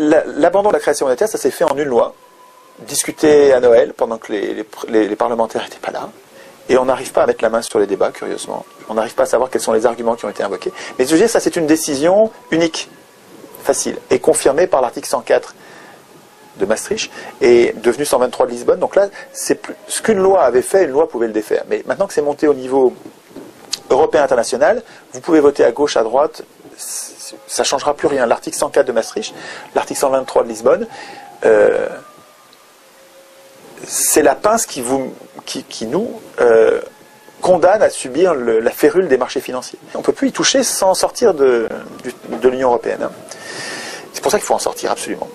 l'abandon de la création monétaire, ça s'est fait en une loi, discuté à Noël pendant que les parlementaires n'étaient pas là. Et on n'arrive pas à mettre la main sur les débats, curieusement. On n'arrive pas à savoir quels sont les arguments qui ont été invoqués. Mais je veux dire, ça c'est une décision unique, facile, et confirmée par l'article 104 de Maastricht, et devenu 123 de Lisbonne. Donc là, c'est plus, ce qu'une loi avait fait, une loi pouvait le défaire. Mais maintenant que c'est monté au niveau européen international, vous pouvez voter à gauche, à droite, ça ne changera plus rien. L'article 104 de Maastricht, l'article 123 de Lisbonne, c'est la pince qui nous condamne à subir la férule des marchés financiers. On ne peut plus y toucher sans sortir de l'Union européenne. Hein. C'est pour ça qu'il faut en sortir, absolument.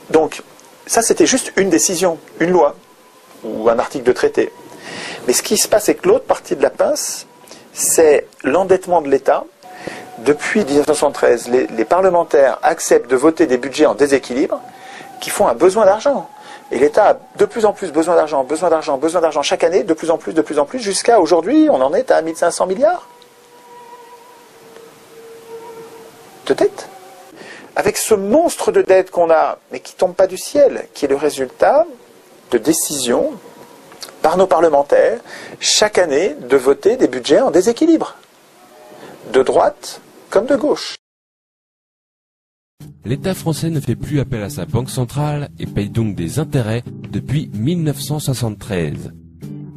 Donc, ça c'était juste une décision, une loi, ou un article de traité. Mais ce qui se passe avec l'autre partie de la pince, c'est l'endettement de l'État. Depuis 1973, les parlementaires acceptent de voter des budgets en déséquilibre qui font un besoin d'argent. Et l'État a de plus en plus besoin d'argent, chaque année, de plus en plus, jusqu'à aujourd'hui, on en est à 1500 milliards de dette. Avec ce monstre de dette qu'on a, mais qui ne tombe pas du ciel, qui est le résultat de décisions par nos parlementaires, chaque année, de voter des budgets en déséquilibre, de droite comme de gauche. L'État français ne fait plus appel à sa banque centrale et paye donc des intérêts depuis 1973.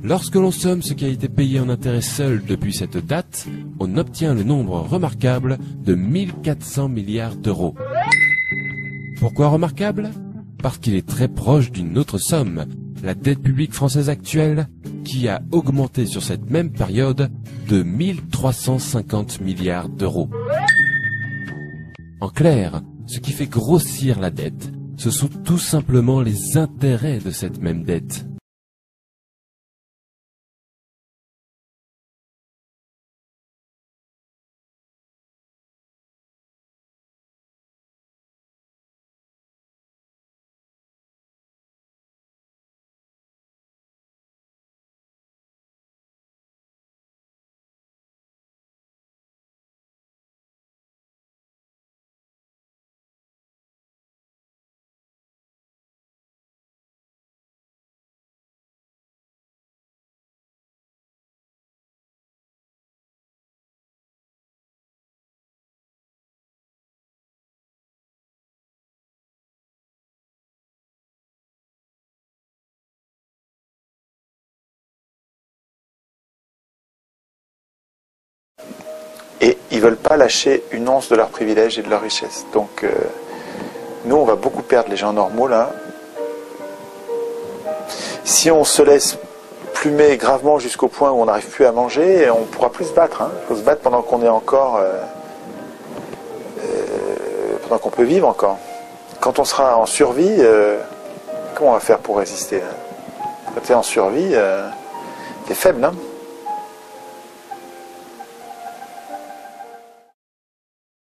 Lorsque l'on somme ce qui a été payé en intérêts seul depuis cette date, on obtient le nombre remarquable de 1400 milliards d'euros. Pourquoi remarquable? Parce qu'il est très proche d'une autre somme, la dette publique française actuelle, qui a augmenté sur cette même période de 1350 milliards d'euros. En clair, ce qui fait grossir la dette, ce sont tout simplement les intérêts de cette même dette. Et ils ne veulent pas lâcher une once de leurs privilèges et de leur richesse. Donc, nous, on va beaucoup perdre, les gens normaux, là. Si on se laisse plumer gravement jusqu'au point où on n'arrive plus à manger, on ne pourra plus se battre. Hein. Il faut se battre pendant qu'on est encore... pendant qu'on peut vivre encore. Quand on sera en survie, comment on va faire pour résister hein? Quand tu es en survie, tu es faible, hein.